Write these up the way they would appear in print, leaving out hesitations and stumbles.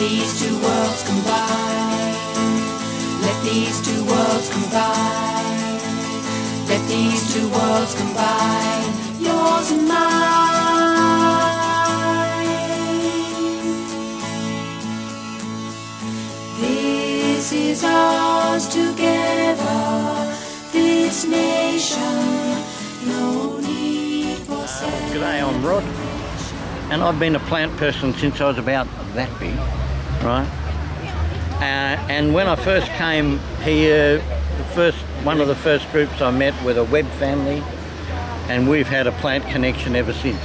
these two worlds combine. Let these two worlds combine. Let these two worlds combine. Yours and mine. This is ours together. This nation. No need for separation. G'day, I'm Rod, and I've been a plant person since I was about that big, right? And when I first came here, one of the first groups I met were the Webb family, and we've had a plant connection ever since.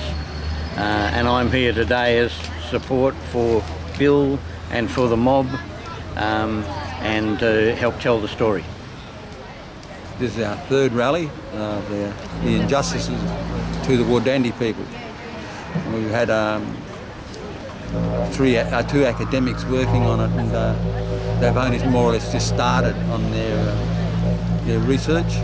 And I'm here today as support for Bill and for the mob, and to help tell the story. This is our third rally, the injustices to the Wardandi people. We've had two academics working on it, and they've only more or less just started on their research,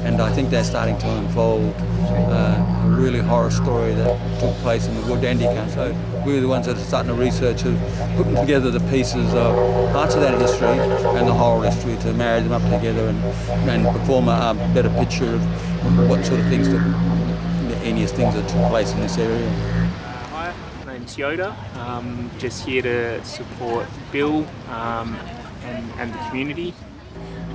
and I think they're starting to unfold a really horror story that took place in the Wardandi country. So we're the ones that are starting to research, of putting together the pieces of parts of that history and the whole history to marry them up together and perform a better picture of what sort of things, the heinous things that took place in this area. Hi, my name's Yoda. Just here to support Bill and the community.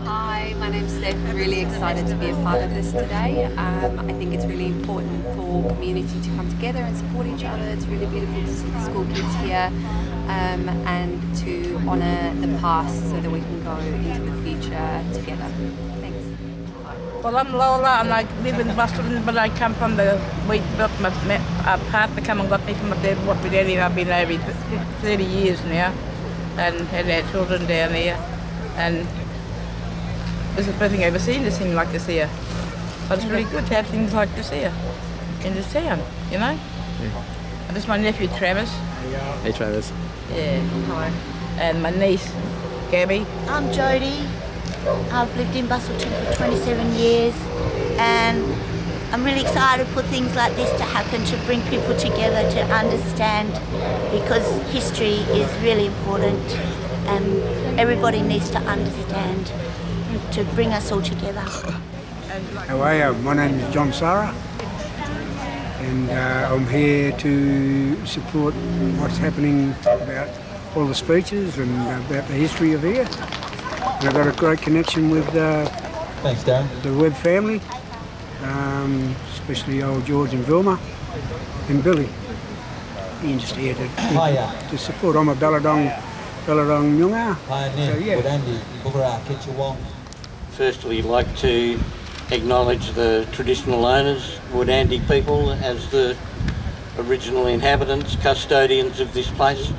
Hi, my name's Steph. I'm really excited to be a part of this today. I think it's really important for community to come together and support each other. It's really beautiful to see the school kids here and to honour the past so that we can go into the future together. Thanks. Well, I'm Lola and I live in Busselton, but I come from the wheat belt. My partner come and got me from my dad, what we did. I've been over 30 years now and had our children down there. And this is the first thing I've ever seen, this thing like this here. But it's really good to have things like this here in this town, you know? Yeah. And this is my nephew Travis. Hey Travis. Yeah, hi. And my niece, Gabby. I'm Jodie. I've lived in Busselton for 27 years and I'm really excited for things like this to happen, to bring people together to understand, because history is really important and everybody needs to understand, to bring us all together. How are you? My name is John Sarah, and I'm here to support what's happening about all the speeches and about the history of here. And I've got a great connection with Thanks, Darren. the Webb family, especially old George and Vilma and Billy. And just here to support. I'm a Balladong Nyunga. Pioneer, Wardandi Booga. Firstly, I'd like to acknowledge the traditional owners, Wardandi people, as the original inhabitants, custodians of this place.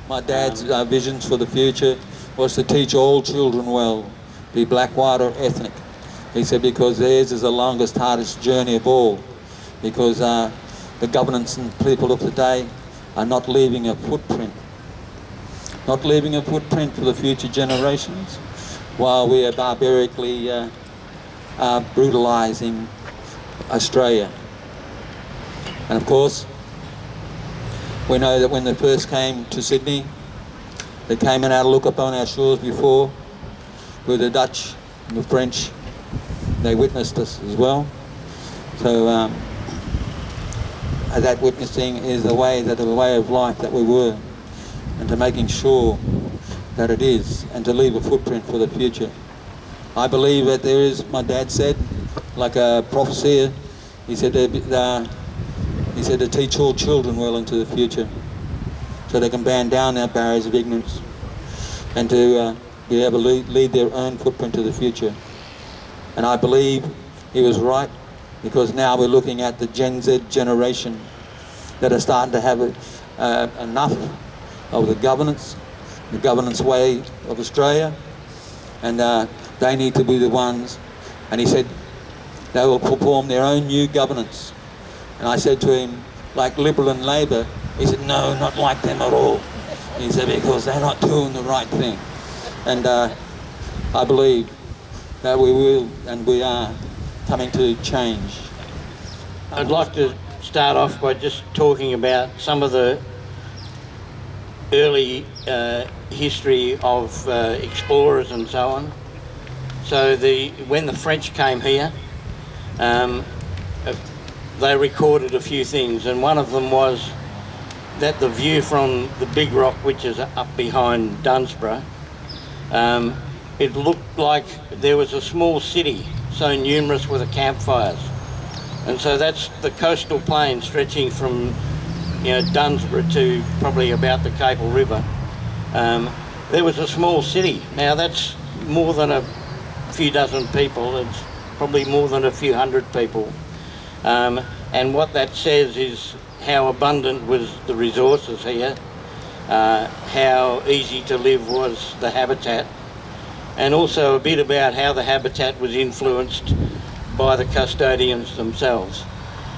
My dad's visions for the future was to teach all children well, be black, white or ethnic. He said because theirs is the longest, hardest journey of all, because the governance and people of today are not leaving a footprint. Not leaving a footprint for the future generations, while we are barbarically brutalising Australia. And of course, we know that when they first came to Sydney, they came and had a look upon our shores before, with the Dutch and the French. They witnessed us as well. So that witnessing is the way of life that we were, and to making sure that it is, and to leave a footprint for the future. I believe that there is, my dad said, like a prophecy, he said to teach all children well into the future, so they can ban down our barriers of ignorance and to be able to lead their own footprint to the future. And I believe he was right, because now we're looking at the Gen Z generation that are starting to have enough of the governance way of Australia, and they need to be the ones. And he said they will perform their own new governance. And I said to him, like Liberal and Labor? He said, no, not like them at all. He said, because they're not doing the right thing. And I believe that we will, and we are, coming to change. I'd like to start off by just talking about some of the early history of explorers and so on. So when the French came here, they recorded a few things, and one of them was that the view from the big rock, which is up behind Dunsborough, it looked like there was a small city, so numerous were the campfires. And so that's the coastal plain stretching from, you know, Dunsborough to probably about the Capel River. There was a small city. Now that's more than a few dozen people. It's probably more than a few hundred people. And what that says is how abundant was the resources here, how easy to live was the habitat, and also a bit about how the habitat was influenced by the custodians themselves.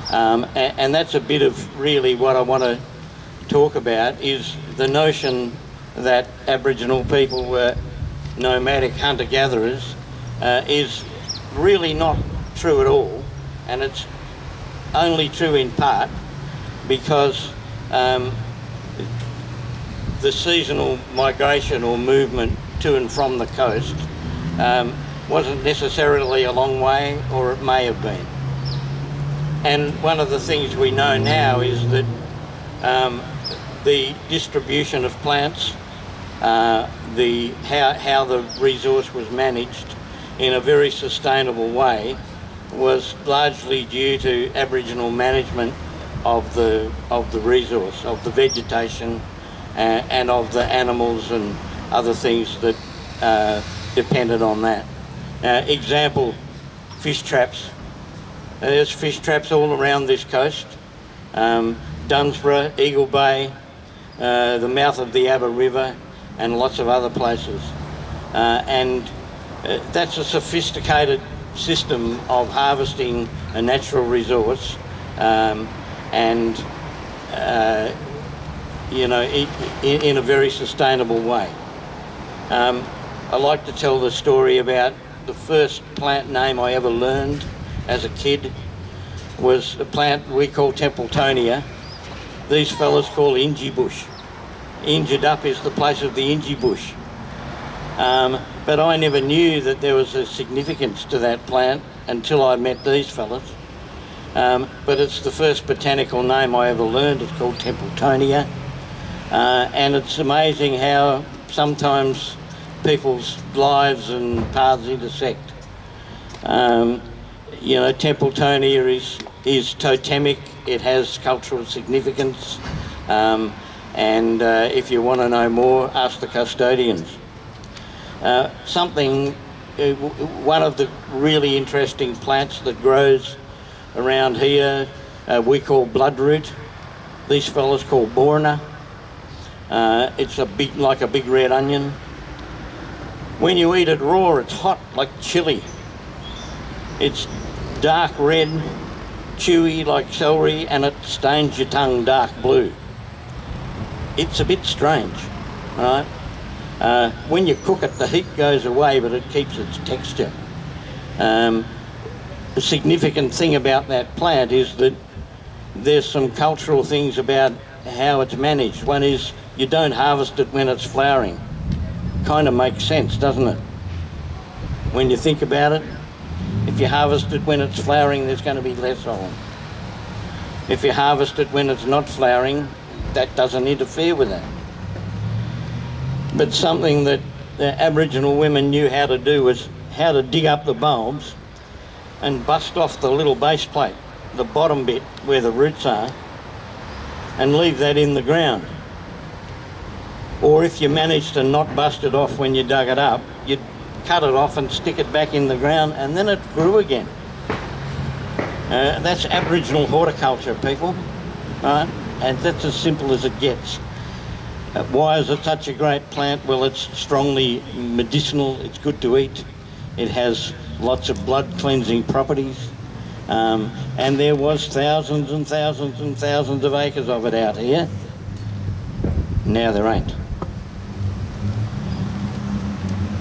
And that's a bit of really what I want to talk about, is the notion that Aboriginal people were nomadic hunter-gatherers is really not true at all, and it's only true in part because the seasonal migration or movement to and from the coast wasn't necessarily a long way, or it may have been. And one of the things we know now is that the distribution of plants, how the resource was managed in a very sustainable way, was largely due to Aboriginal management of the resource, of the vegetation, and of the animals and other things that depended on that. Example, fish traps. There's fish traps all around this coast. Dunsborough, Eagle Bay, the mouth of the Abba River, and lots of other places. And that's a sophisticated system of harvesting a natural resource, and you know, in a very sustainable way. I like to tell the story about the first plant name I ever learned as a kid was a plant we call Templetonia. These fellas call Inji bush. Injured up is the place of the Inji bush. But I never knew that there was a significance to that plant until I met these fellas. But it's the first botanical name I ever learned. It's called Templetonia. And it's amazing how sometimes people's lives and paths intersect. You know, Templetonia is totemic. It has cultural significance. And if you want to know more, ask the custodians. One of the really interesting plants that grows around here, we call bloodroot. These fellas call borna. It's like a big red onion. When you eat it raw, it's hot, like chili. It's dark red, chewy like celery, and it stains your tongue dark blue. It's a bit strange, right? When you cook it, the heat goes away, but it keeps its texture. The significant thing about that plant is that there's some cultural things about how it's managed. One is you don't harvest it when it's flowering. Kind of makes sense, doesn't it? When you think about it, if you harvest it when it's flowering, there's going to be less of them. If you harvest it when it's not flowering, that doesn't interfere with that. But something that the Aboriginal women knew how to do was how to dig up the bulbs and bust off the little base plate, the bottom bit where the roots are, and leave that in the ground. Or if you managed to not bust it off when you dug it up, you'd cut it off and stick it back in the ground, and then it grew again. That's Aboriginal horticulture, people, right? And that's as simple as it gets. Why is it such a great plant? Well, it's strongly medicinal, it's good to eat, it has lots of blood cleansing properties, and there was thousands and thousands and thousands of acres of it out here. Now there ain't.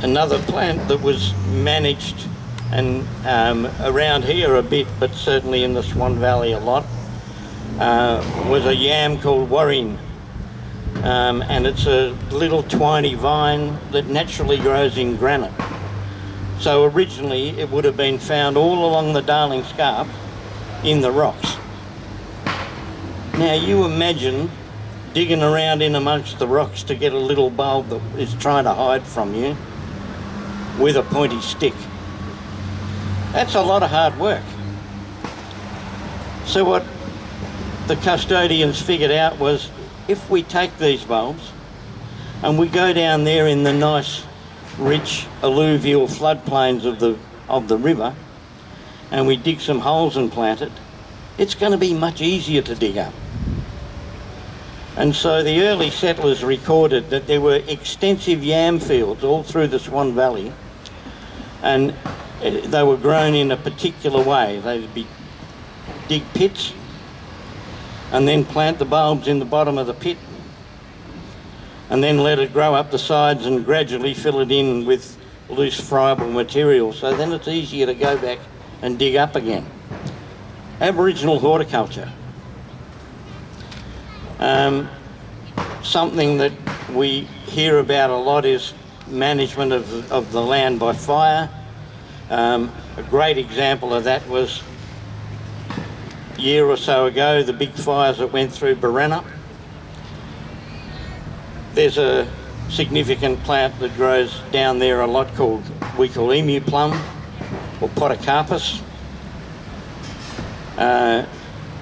Another plant that was managed and around here a bit, but certainly in the Swan Valley a lot, was a yam called warine. and it's a little twiny vine that naturally grows in granite. So originally it would have been found all along the Darling Scarp in the rocks. Now you imagine digging around in amongst the rocks to get a little bulb that is trying to hide from you with a pointy stick. That's a lot of hard work. So what the custodians figured out was, if we take these bulbs and we go down there in the nice rich alluvial floodplains of the river and we dig some holes and plant it, it's going to be much easier to dig up. And so the early settlers recorded that there were extensive yam fields all through the Swan Valley, and they were grown in a particular way. They'd dig pits and then plant the bulbs in the bottom of the pit and then let it grow up the sides and gradually fill it in with loose friable material, so then it's easier to go back and dig up again. Aboriginal horticulture. Something that we hear about a lot is management of the land by fire. A great example of that was a year or so ago, the big fires that went through Barana. There's a significant plant that grows down there a lot we call emu plum or podocarpus.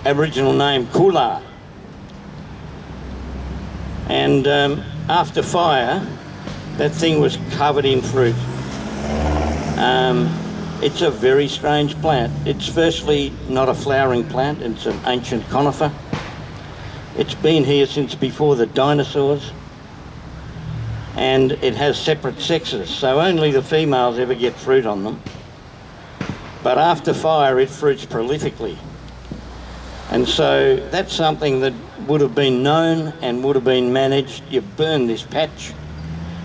Aboriginal name Kula. And after fire, that thing was covered in fruit. It's a very strange plant. It's firstly not a flowering plant, it's an ancient conifer. It's been here since before the dinosaurs, and it has separate sexes, so only the females ever get fruit on them. But after fire, it fruits prolifically. And so that's something that would have been known and would have been managed. You burn this patch,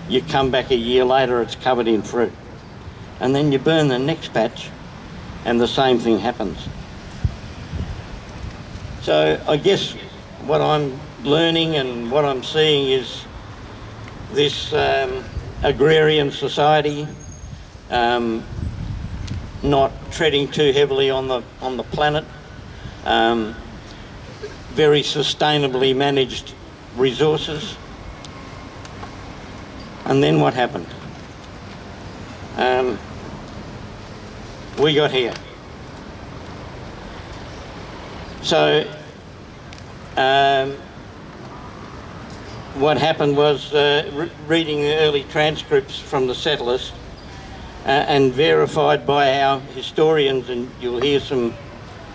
you come back a year later, it's covered in fruit. And then you burn the next patch and the same thing happens. So I guess what I'm learning and what I'm seeing is this agrarian society not treading too heavily on the planet, very sustainably managed resources. And then what happened? We got here. So what happened was, reading the early transcripts from the settlers and verified by our historians, and you'll hear some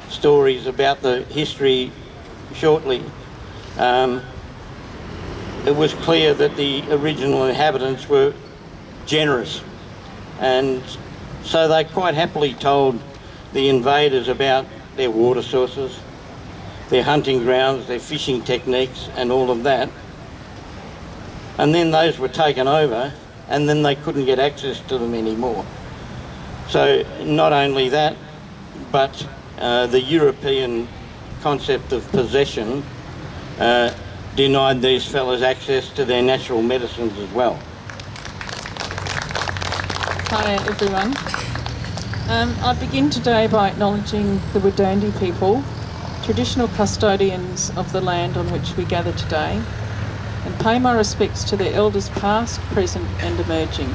stories about the history shortly, it was clear that the original inhabitants were generous, and so they quite happily told the invaders about their water sources, their hunting grounds, their fishing techniques and all of that. And then those were taken over, and then they couldn't get access to them anymore. So not only that, but the European concept of possession denied these fellas access to their natural medicines as well. Hi everyone. I begin today by acknowledging the Wardandi people, traditional custodians of the land on which we gather today, and pay my respects to their elders past, present and emerging.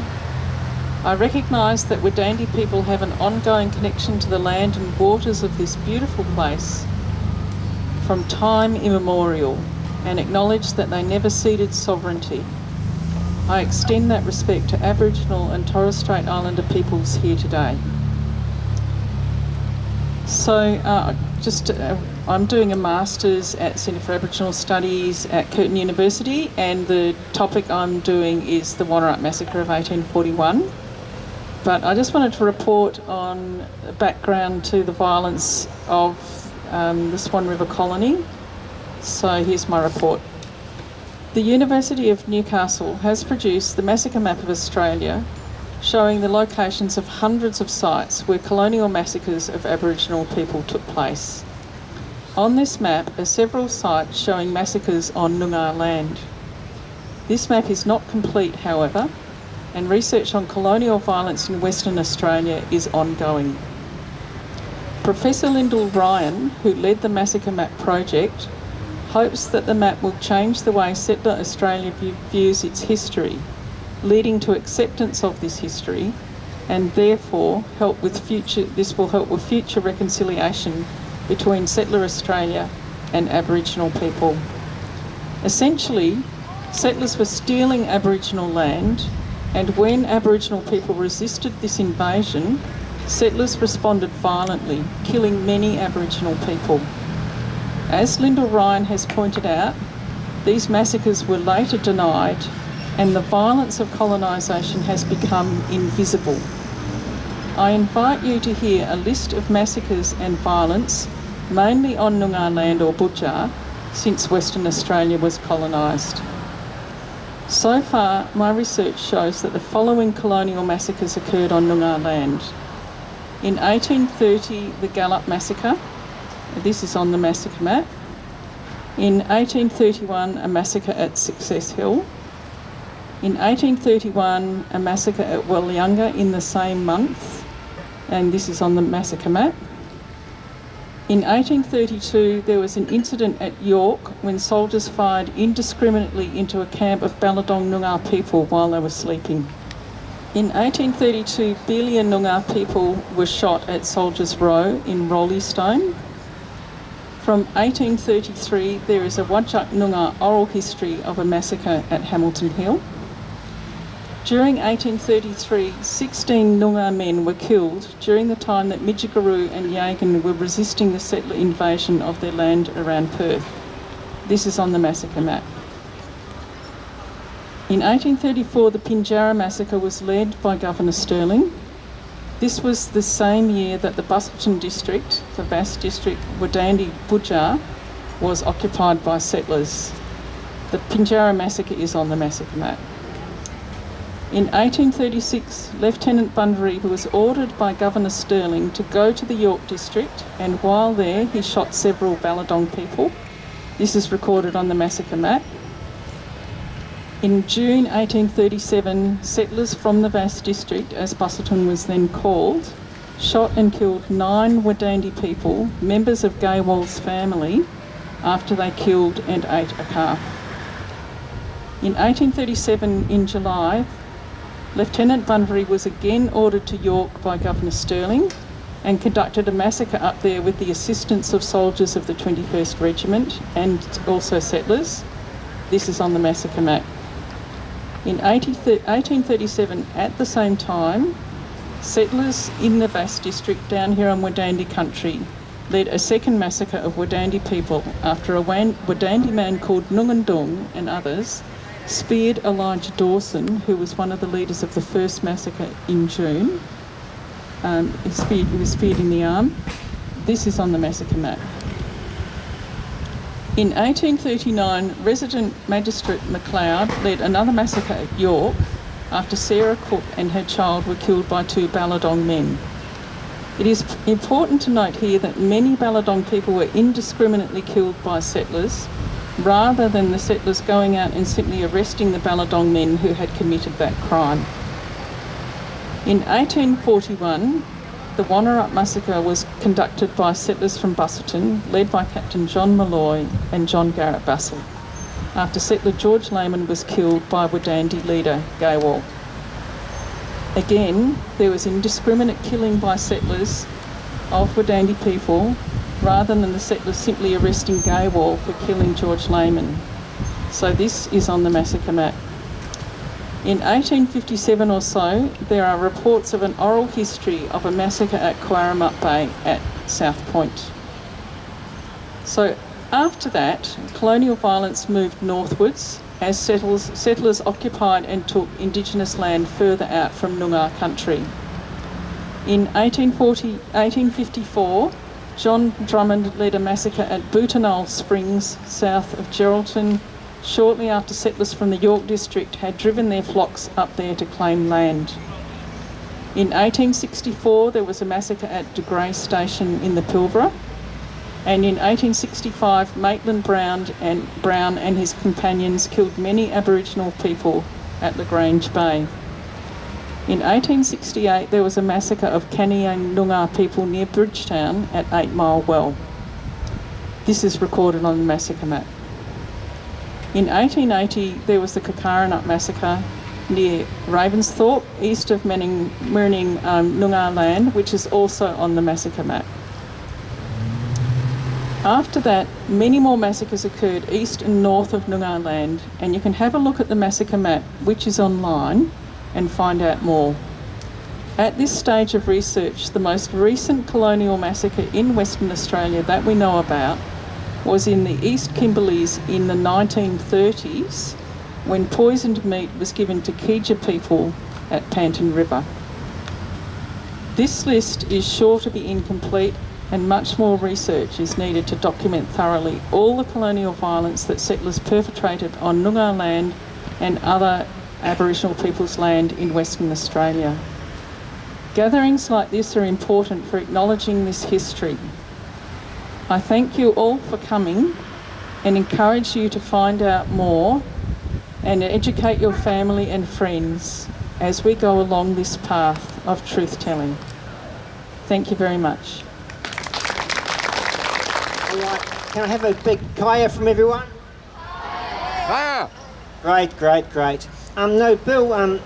I recognise that Wardandi people have an ongoing connection to the land and waters of this beautiful place from time immemorial, and acknowledge that they never ceded sovereignty. I extend that respect to Aboriginal and Torres Strait Islander peoples here today. So I'm doing a Masters at Centre for Aboriginal Studies at Curtin University, and the topic I'm doing is the Wonnerup Massacre of 1841. But I just wanted to report on the background to the violence of the Swan River colony. So here's my report. The University of Newcastle has produced the Massacre Map of Australia, showing the locations of hundreds of sites where colonial massacres of Aboriginal people took place. On this map are several sites showing massacres on Noongar land. This map is not complete, however, and research on colonial violence in Western Australia is ongoing. Professor Lyndall Ryan, who led the Massacre Map project, hopes that the map will change the way settler Australia views its history, leading to acceptance of this history, and therefore this will help with future reconciliation between settler Australia and Aboriginal people. Essentially, settlers were stealing Aboriginal land, and when Aboriginal people resisted this invasion, settlers responded violently, killing many Aboriginal people. As Lyndall Ryan has pointed out, these massacres were later denied, and the violence of colonisation has become invisible. I invite you to hear a list of massacres and violence, mainly on Noongar land or Boodja, since Western Australia was colonised. So far, my research shows that the following colonial massacres occurred on Noongar land. In 1830, the Gallup Massacre. This is on the massacre map. In 1831, a massacre at Success Hill. In 1831, a massacre at Walyunga in the same month, and this is on the massacre map. In 1832, there was an incident at York when soldiers fired indiscriminately into a camp of Balladong Noongar people while they were sleeping. In 1832, Belia Noongar people were shot at Soldiers' Row in Roleystone. From 1833, there is a Whadjuk Noongar oral history of a massacre at Hamilton Hill. During 1833, 16 Noongar men were killed during the time that Midjigaroo and Yagan were resisting the settler invasion of their land around Perth. This is on the massacre map. In 1834, the Pinjarra massacre was led by Governor Stirling. This was the same year that the Busselton district, the vast district, Wardandi Boodja, was occupied by settlers. The Pinjarra massacre is on the massacre map. In 1836, Lieutenant Bunbury was ordered by Governor Stirling to go to the York district, and while there he shot several Balladong people. This is recorded on the massacre map. In June 1837, settlers from the vast district, as Busselton was then called, shot and killed 9 Wardandi people, members of Gaywal's family, after they killed and ate a calf. In 1837, in July, Lieutenant Bunbury was again ordered to York by Governor Stirling and conducted a massacre up there with the assistance of soldiers of the 21st Regiment and also settlers. This is on the massacre map. In 1837, at the same time, settlers in the Bass district down here on Wardandi country led a second massacre of Wardandi people after a Wardandi man called Nungandung and others speared Elijah Dawson, who was one of the leaders of the first massacre in June. He was speared in the arm. This is on the massacre map. In 1839, resident Magistrate MacLeod led another massacre at York after Sarah Cook and her child were killed by 2 Balladong men. It is important to note here that many Balladong people were indiscriminately killed by settlers, rather than the settlers going out and simply arresting the Balladong men who had committed that crime. In 1841, the Wannerup massacre was conducted by settlers from Busselton, led by Captain John Malloy and John Garrett Bussell, after settler George Lehman was killed by Wardandi leader Gaywal. Again, there was indiscriminate killing by settlers of Wardandi people, rather than the settlers simply arresting Gaywal for killing George Lehman. So this is on the massacre map. In 1857 or so, there are reports of an oral history of a massacre at Quaramut Bay at South Point. So after that, colonial violence moved northwards as settlers occupied and took Indigenous land further out from Noongar country. In 1854, John Drummond led a massacre at Bootanol Springs, south of Geraldton, shortly after settlers from the York district had driven their flocks up there to claim land. In 1864, there was a massacre at De Grey Station in the Pilbara. And in 1865, Maitland Brown and his companions killed many Aboriginal people at Lagrange Bay. In 1868, there was a massacre of Kaniang Noongar people near Bridgetown at 8 Mile Well. This is recorded on the massacre map. In 1880, there was the Kakaranut massacre near Ravensthorpe, east of Murning Noongar Land, which is also on the massacre map. After that, many more massacres occurred east and north of Noongar Land, and you can have a look at the massacre map, which is online, and find out more. At this stage of research, the most recent colonial massacre in Western Australia that we know about was in the East Kimberleys in the 1930s, when poisoned meat was given to Keja people at Panton River. This list is sure to be incomplete, and much more research is needed to document thoroughly all the colonial violence that settlers perpetrated on Noongar land and other Aboriginal people's land in Western Australia. Gatherings like this are important for acknowledging this history. I thank you all for coming and encourage you to find out more and educate your family and friends as we go along this path of truth-telling. Thank you very much. All right, can I have a big kaya from everyone? Kaya! Great, great, great. No, Bill,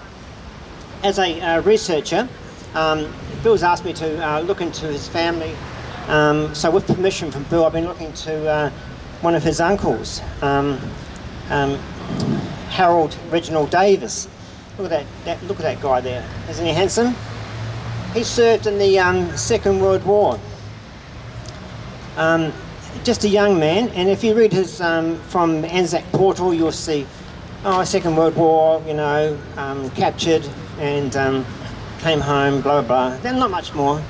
as a researcher, Bill's asked me to look into his family. So with permission from Bill, I've been looking to one of his uncles, Harold Reginald Davis. Look at that guy there. Isn't he handsome? He served in the Second World War. Just a young man, and if you read his from Anzac Portal, you'll see, Second World War, you know, captured and came home, blah, blah, blah. Then not much more.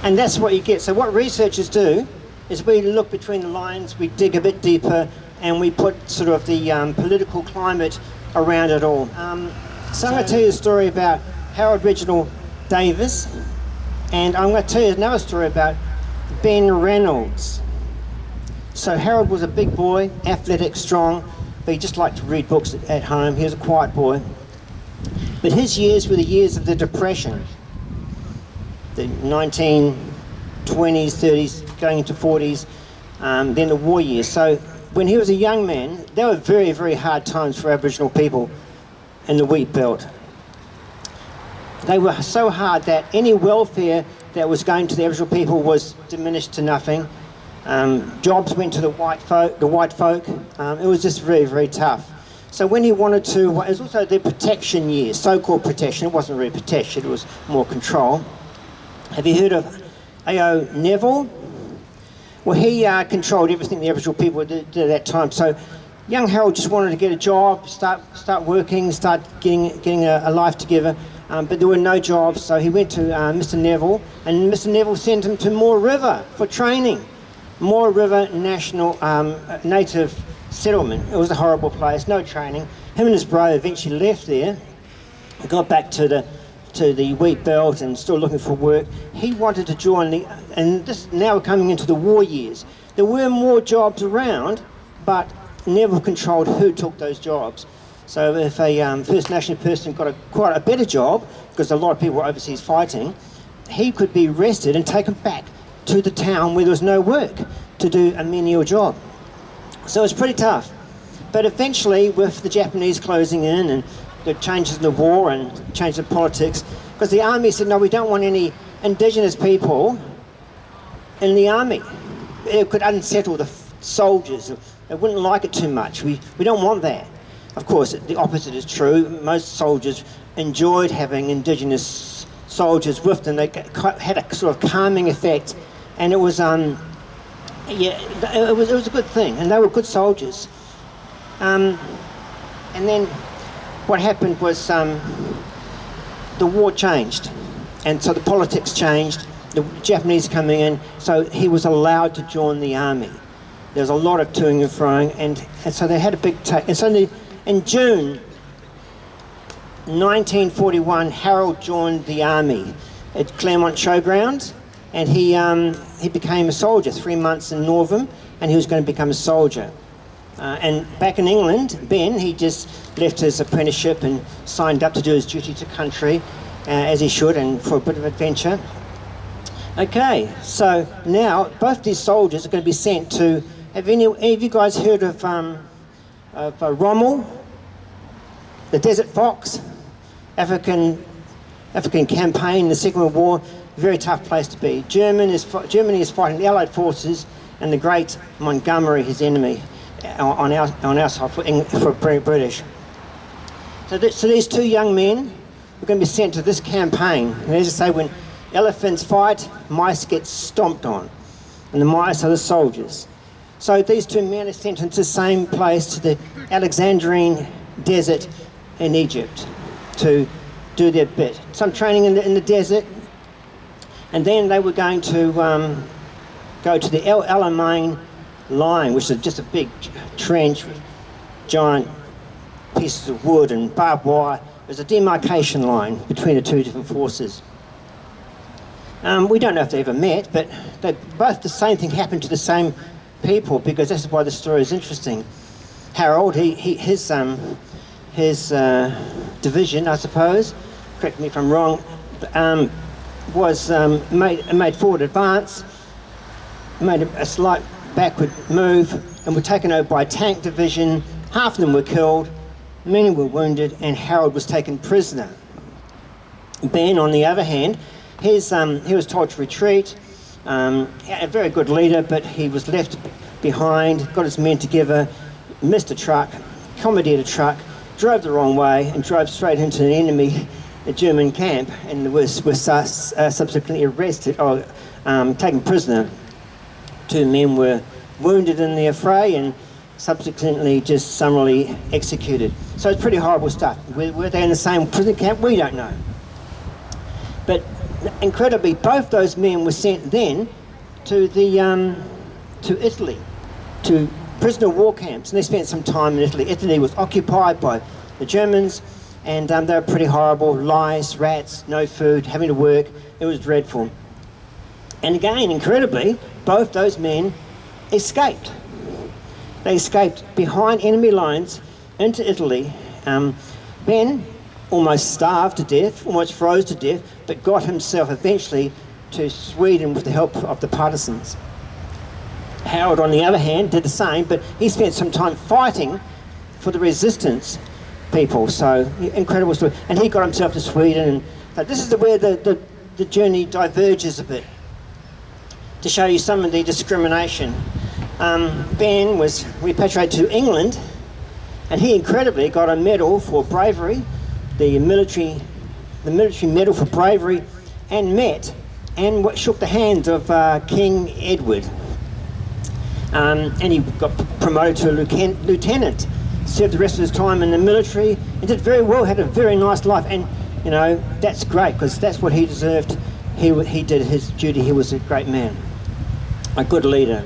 And that's what you get. So what researchers do is we look between the lines, we dig a bit deeper, and we put sort of the political climate around it all. So I'm going to tell you a story about Harold Reginald Davis, and I'm going to tell you another story about Ben Reynolds. So Harold was a big boy, athletic, strong, but he just liked to read books at home. He was a quiet boy. But his years were the years of the Depression, the 1920s, 30s, going into 40s, then the war years. So when he was a young man, they were very, very hard times for Aboriginal people in the wheat belt. They were so hard that any welfare that was going to the Aboriginal people was diminished to nothing. Jobs went to the white folk. It was just very, very tough. So when he wanted to, it was also the protection years, so-called protection. It wasn't really protection, it was more control. Have you heard of A.O. Neville? Well, he controlled everything the Aboriginal people did at that time. So young Harold just wanted to get a job, start working, start getting a life together. But there were no jobs, so he went to Mr. Neville, and Mr. Neville sent him to Moore River for training. Moore River National Native Settlement. It was a horrible place, no training. Him and his brother eventually left there, got back to the wheat belt and still looking for work. He wanted to join and this now we're coming into the war years. There were more jobs around, but Neville controlled who took those jobs. So if a First Nation person got quite a better job, because a lot of people were overseas fighting, he could be arrested and taken back to the town where there was no work to do a menial job. So it was pretty tough. But eventually, with the Japanese closing in and the changes in the war and changes in politics, because the army said, no, we don't want any Indigenous people in the army. It could unsettle the soldiers. They wouldn't like it too much. We don't want that. Of course, the opposite is true. Most soldiers enjoyed having Indigenous soldiers with them. They had a sort of calming effect, and it was it was a good thing, and they were good soldiers. And then what happened was the war changed, and so the politics changed. The Japanese coming in, so he was allowed to join the army. There was a lot of toing and froing, and so they had a big take. And so in June 1941, Harold joined the army at Claremont Showground, and he became a soldier. 3 months in Northam, and he was going to become a soldier. And back in England, Ben, he just left his apprenticeship and signed up to do his duty to country, as he should, and for a bit of adventure. Okay, so now both these soldiers are going to be sent to. Have any of you guys heard of Rommel, the Desert Fox, African campaign in the Second World War? Very tough place to be. Germany is fighting the Allied forces, and the great Montgomery, his enemy, on our side for British. So these two young men were going to be sent to this campaign. And as I say, when elephants fight, mice get stomped on, and the mice are the soldiers. So these two men are sent into the same place, to the Alexandrine desert in Egypt, to do their bit. Some training in the desert, and then they were going to go to the El Alamein line, which is just a big trench with giant pieces of wood and barbed wire. There's a demarcation line between the two different forces. We don't know if they ever met, but they both, the same thing happened to the same people, because that's why the story is interesting. Harold, his division, I suppose, correct me if I'm wrong, was made forward advance, made a slight backward move, and were taken over by a tank division. Half of them were killed, many were wounded, and Harold was taken prisoner. Ben, on the other hand, he was told to retreat. A very good leader, but he was left behind, got his men together, missed a truck, commandeered a truck, drove the wrong way, and drove straight into an enemy, a German camp, and was subsequently arrested or taken prisoner. 2 men were wounded in the affray and subsequently just summarily executed. So it's pretty horrible stuff. Were they in the same prison camp? We don't know. But incredibly, both those men were sent then to Italy, to prisoner of war camps, and they spent some time in Italy. Italy was occupied by the Germans, and they were pretty horrible. Lice, rats, no food, having to work. It was dreadful. And again, incredibly, both those men escaped. They escaped behind enemy lines into Italy. Ben almost starved to death, almost froze to death, but got himself eventually to Sweden with the help of the partisans. Harold, on the other hand, did the same, but he spent some time fighting for the resistance people. So, incredible story. And he got himself to Sweden. And so this is where the journey diverges a bit, to show you some of the discrimination. Ben was repatriated to England, and he incredibly got a medal for bravery, the military medal for bravery, and met and shook the hand of King Edward. And he got promoted to a lieutenant, served the rest of his time in the military, and did very well, had a very nice life. And, you know, that's great, because that's what he deserved. He did his duty. He was a great man, a good leader.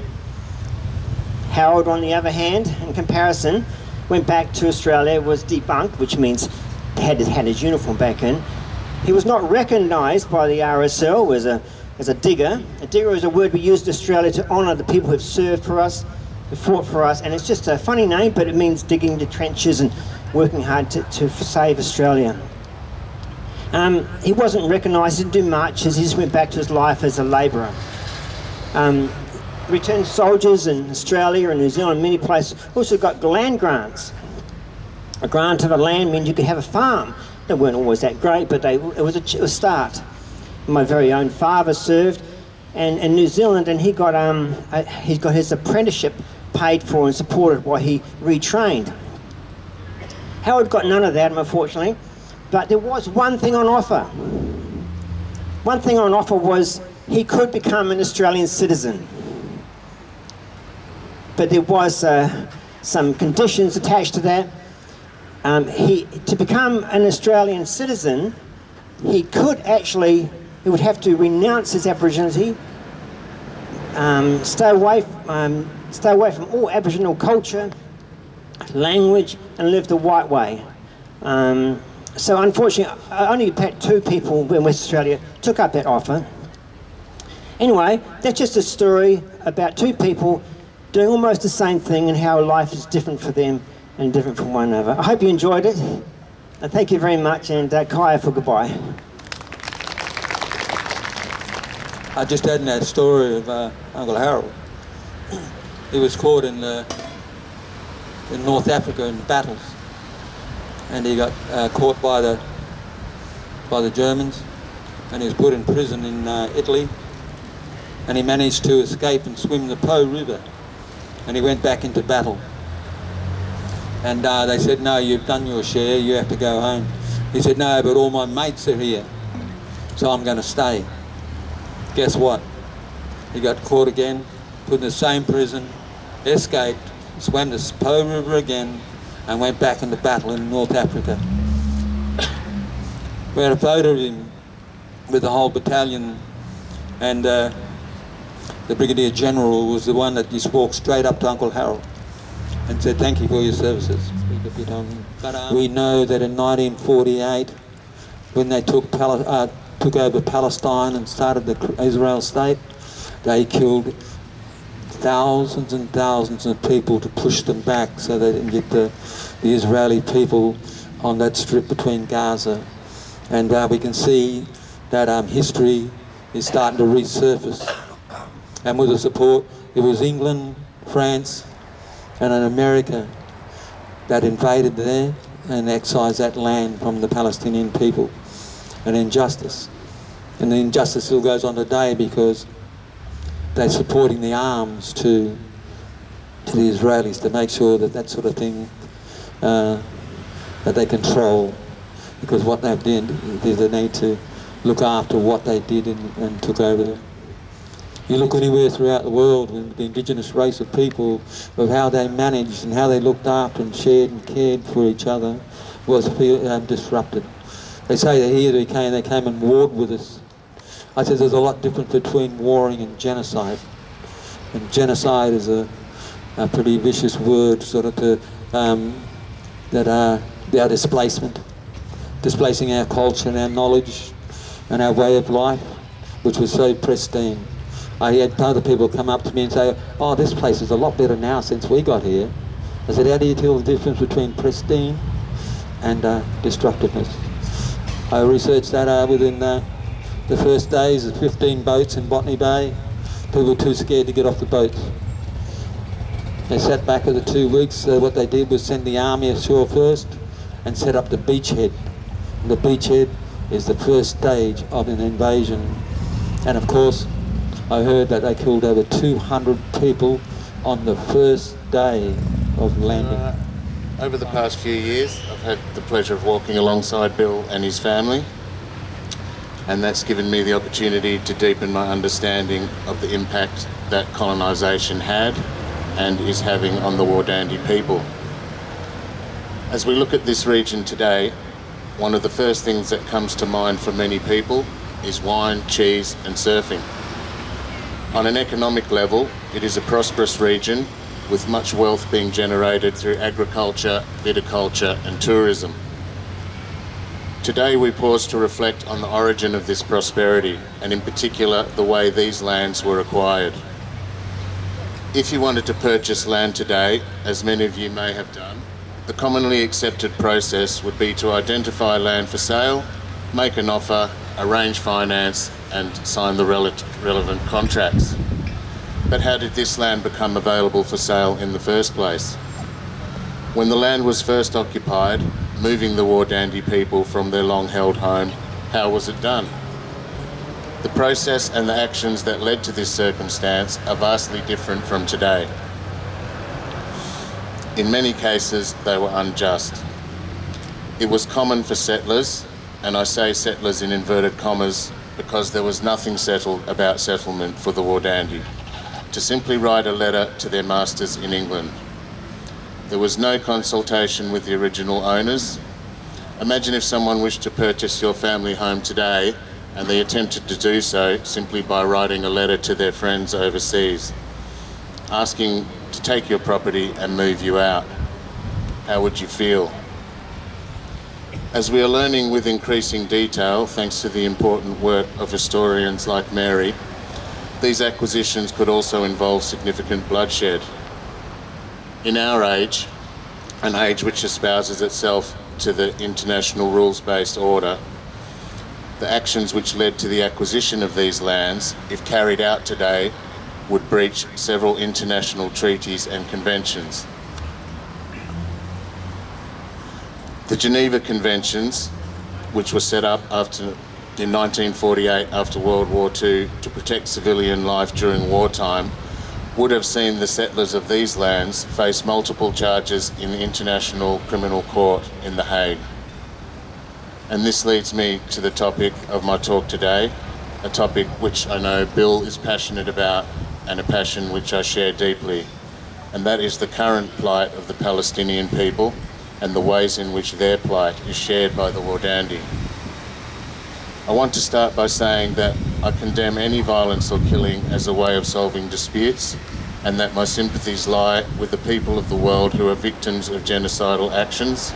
Harold, on the other hand, in comparison, went back to Australia, was debunked, which means he had his uniform back in. He was not recognised by the RSL as a digger. A digger is a word we use in Australia to honour the people who have served for us, who fought for us, and it's just a funny name, but it means digging the trenches and working hard to save Australia. He wasn't recognised, he didn't do marches, he just went back to his life as a labourer. Returned soldiers in Australia and New Zealand, many places, also got land grants. A grant of a land meant you could have a farm. They weren't always that great, but it was a start. My very own father served in New Zealand, and he got his apprenticeship paid for and supported while he retrained. Howard got none of that, unfortunately, but there was one thing on offer. One thing on offer was he could become an Australian citizen. But there was some conditions attached to that. To become an Australian citizen, he would have to renounce his Aboriginality, stay away from all Aboriginal culture, language, and live the white way. So unfortunately, only about 2 people in West Australia took up that offer. Anyway, that's just a story about two people doing almost the same thing and how life is different for them and different from one another. I hope you enjoyed it. And thank you very much, and kaya for goodbye. I just adding that story of Uncle Harold. He was caught in North Africa in battles, and he got caught by the Germans, and he was put in prison in Italy, and he managed to escape and swim the Po River, and he went back into battle. And they said, no, you've done your share, you have to go home. He said, no, but all my mates are here, so I'm going to stay. Guess what? He got caught again, put in the same prison, escaped, swam the Po River again, and went back into battle in North Africa. We had a photo of him with the whole battalion, and the Brigadier General was the one that just walked straight up to Uncle Harold and said, thank you for your services. Speak a bit on him. But we know that in 1948, when they took over Palestine and started the Israel state, they killed thousands and thousands of people to push them back so they didn't get the Israeli people on that strip between Gaza. And we can see that history is starting to resurface. And with the support, it was England, France, and in America that invaded there and excised that land from the Palestinian people. An injustice. And the injustice still goes on today because they're supporting the arms to the Israelis to make sure that that sort of thing that they control, because what they've done is they need to look after what they did and took over them. You look anywhere throughout the world with the indigenous race of people, of how they managed and how they looked after and shared and cared for each other was disrupted. They say that here they came and warred with us. I said there's a lot different between warring and genocide. And genocide is a pretty vicious word, sort of to our displacement, displacing our culture and our knowledge and our way of life, which was so pristine. I had other people come up to me and say, oh, this place is a lot better now since we got here. I said, how do you tell the difference between pristine and destructiveness? I researched that within the first days of 15 boats in Botany Bay. People were too scared to get off the boats. They sat back for the 2 weeks. What they did was send the army ashore first and set up the beachhead. And the beachhead is the first stage of an invasion. And of course, I heard that they killed over 200 people on the first day of landing. Over the past few years, I've had the pleasure of walking alongside Bill and his family, and that's given me the opportunity to deepen my understanding of the impact that colonisation had and is having on the Wardandi people. As we look at this region today, one of the first things that comes to mind for many people is wine, cheese and surfing. On an economic level, it is a prosperous region with much wealth being generated through agriculture, viticulture and tourism. Today we pause to reflect on the origin of this prosperity and in particular the way these lands were acquired. If you wanted to purchase land today, as many of you may have done, the commonly accepted process would be to identify land for sale, make an offer, arrange finance and sign the relevant contracts. But how did this land become available for sale in the first place? When the land was first occupied, moving the Wardandi people from their long-held home, how was it done? The process and the actions that led to this circumstance are vastly different from today. In many cases, they were unjust. It was common for settlers, and I say settlers in inverted commas because there was nothing settled about settlement for the Wardandi, to simply write a letter to their masters in England. There was no consultation with the original owners. Imagine if someone wished to purchase your family home today and they attempted to do so simply by writing a letter to their friends overseas, asking to take your property and move you out. How would you feel? As we are learning with increasing detail, thanks to the important work of historians like Mary, these acquisitions could also involve significant bloodshed. In our age, an age which espouses itself to the international rules-based order, the actions which led to the acquisition of these lands, if carried out today, would breach several international treaties and conventions. The Geneva Conventions, which were set up in 1948 after World War II to protect civilian life during wartime, would have seen the settlers of these lands face multiple charges in the International Criminal Court in The Hague. And this leads me to the topic of my talk today, a topic which I know Bill is passionate about and a passion which I share deeply, and that is the current plight of the Palestinian people and the ways in which their plight is shared by the Wardandi. I want to start by saying that I condemn any violence or killing as a way of solving disputes, and that my sympathies lie with the people of the world who are victims of genocidal actions,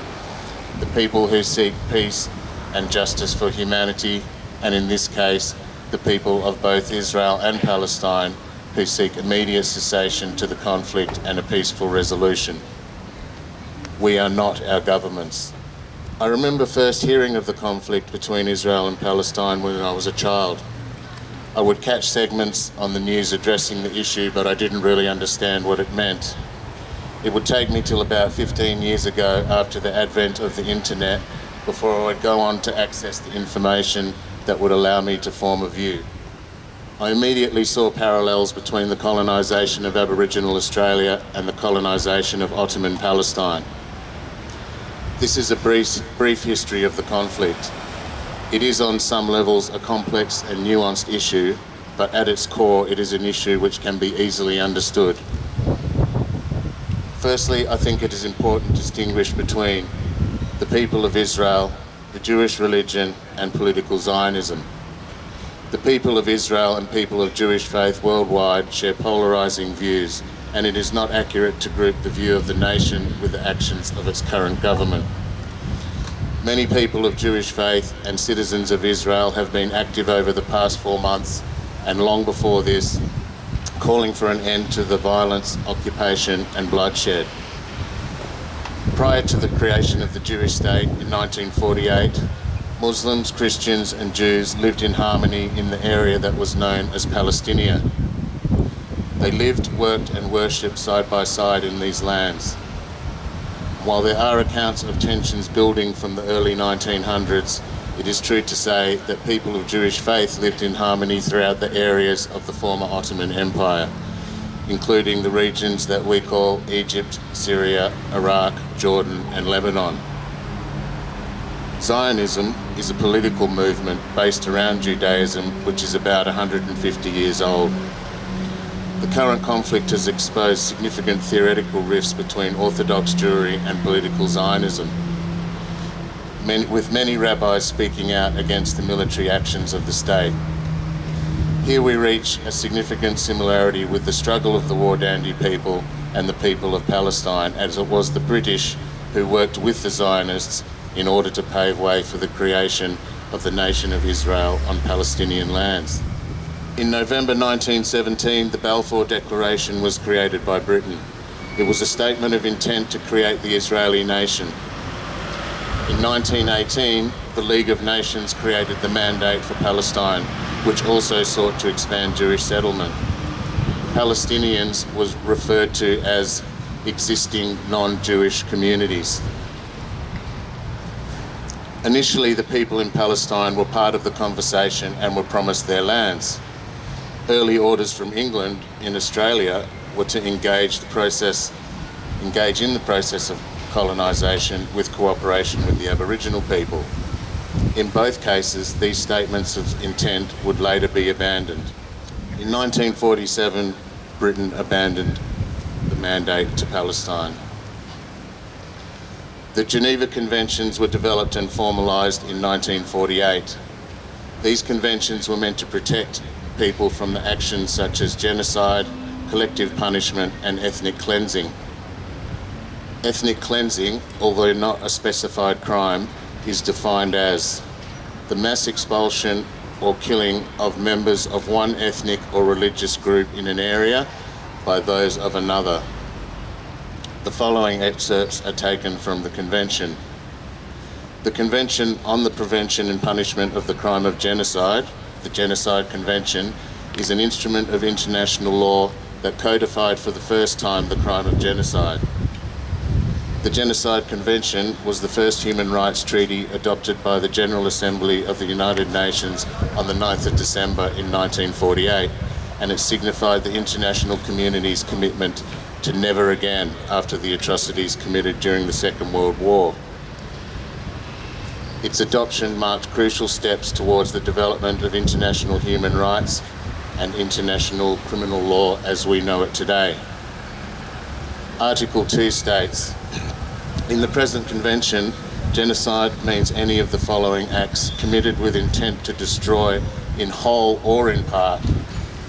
the people who seek peace and justice for humanity, and in this case, the people of both Israel and Palestine who seek immediate cessation to the conflict and a peaceful resolution. We are not our governments. I remember first hearing of the conflict between Israel and Palestine when I was a child. I would catch segments on the news addressing the issue, but I didn't really understand what it meant. It would take me till about 15 years ago, after the advent of the internet, before I would go on to access the information that would allow me to form a view. I immediately saw parallels between the colonisation of Aboriginal Australia and the colonisation of Ottoman Palestine. This is a brief history of the conflict. It is on some levels a complex and nuanced issue, but at its core it is an issue which can be easily understood. Firstly, I think it is important to distinguish between the people of Israel, the Jewish religion, and political Zionism. The people of Israel and people of Jewish faith worldwide share polarising views, and it is not accurate to group the view of the nation with the actions of its current government. Many people of Jewish faith and citizens of Israel have been active over the past 4 months, and long before this, calling for an end to the violence, occupation and bloodshed. Prior to the creation of the Jewish state in 1948, Muslims, Christians and Jews lived in harmony in the area that was known as Palestine. They lived, worked and worshipped side by side in these lands. While there are accounts of tensions building from the early 1900s, it is true to say that people of Jewish faith lived in harmony throughout the areas of the former Ottoman Empire, including the regions that we call Egypt, Syria, Iraq, Jordan and Lebanon. Zionism is a political movement based around Judaism, which is about 150 years old. The current conflict has exposed significant theoretical rifts between Orthodox Jewry and political Zionism, with many rabbis speaking out against the military actions of the state. Here we reach a significant similarity with the struggle of the Wardandi people and the people of Palestine, as it was the British who worked with the Zionists in order to pave way for the creation of the nation of Israel on Palestinian lands. In November 1917, the Balfour Declaration was created by Britain. It was a statement of intent to create the Israeli nation. In 1918, the League of Nations created the Mandate for Palestine, which also sought to expand Jewish settlement. Palestinians was referred to as existing non-Jewish communities. Initially, the people in Palestine were part of the conversation and were promised their lands. Early orders from England in Australia were to engage in the process of colonisation with cooperation with the Aboriginal people. In both cases, these statements of intent would later be abandoned. In 1947, Britain abandoned the mandate to Palestine. The Geneva Conventions were developed and formalised in 1948. These conventions were meant to protect people from the actions such as genocide, collective punishment and ethnic cleansing. Ethnic cleansing, although not a specified crime, is defined as the mass expulsion or killing of members of one ethnic or religious group in an area by those of another. The following excerpts are taken from the Convention. The Convention on the Prevention and Punishment of the Crime of Genocide, the Genocide Convention, is an instrument of international law that codified for the first time the crime of genocide. The Genocide Convention was the first human rights treaty adopted by the General Assembly of the United Nations on the 9th of December in 1948, and it signified the international community's commitment to never again after the atrocities committed during the Second World War. Its adoption marked crucial steps towards the development of international human rights and international criminal law as we know it today. Article 2 states, in the present convention, genocide means any of the following acts committed with intent to destroy in whole or in part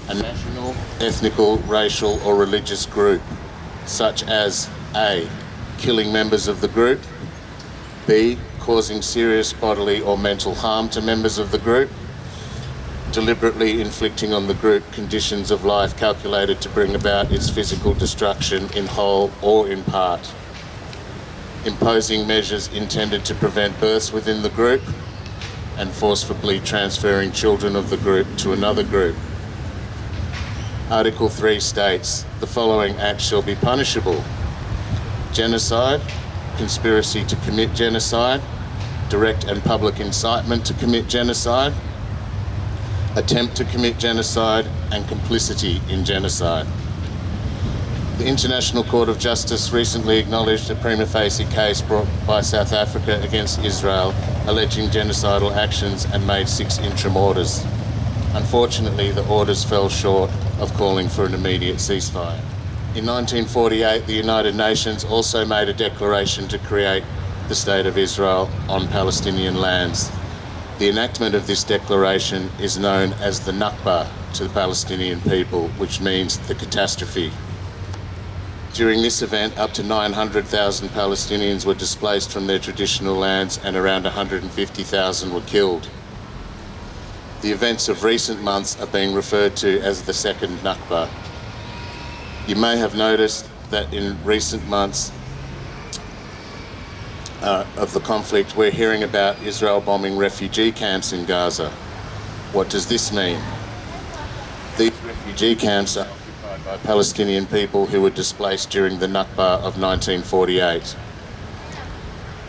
a national, ethnical, racial or religious group, such as A, killing members of the group, B, causing serious bodily or mental harm to members of the group, deliberately inflicting on the group conditions of life calculated to bring about its physical destruction in whole or in part, imposing measures intended to prevent births within the group, and forcibly transferring children of the group to another group. Article 3 states, the following acts shall be punishable: genocide, conspiracy to commit genocide, direct and public incitement to commit genocide, attempt to commit genocide, and complicity in genocide. The International Court of Justice recently acknowledged a prima facie case brought by South Africa against Israel alleging genocidal actions and made 6 interim orders. Unfortunately, the orders fell short of calling for an immediate ceasefire. In 1948, the United Nations also made a declaration to create the State of Israel on Palestinian lands. The enactment of this declaration is known as the Nakba to the Palestinian people, which means the catastrophe. During this event, up to 900,000 Palestinians were displaced from their traditional lands and around 150,000 were killed. The events of recent months are being referred to as the Second Nakba. You may have noticed that in recent months of the conflict, we're hearing about Israel bombing refugee camps in Gaza. What does this mean? These refugee camps are occupied by Palestinian people who were displaced during the Nakba of 1948.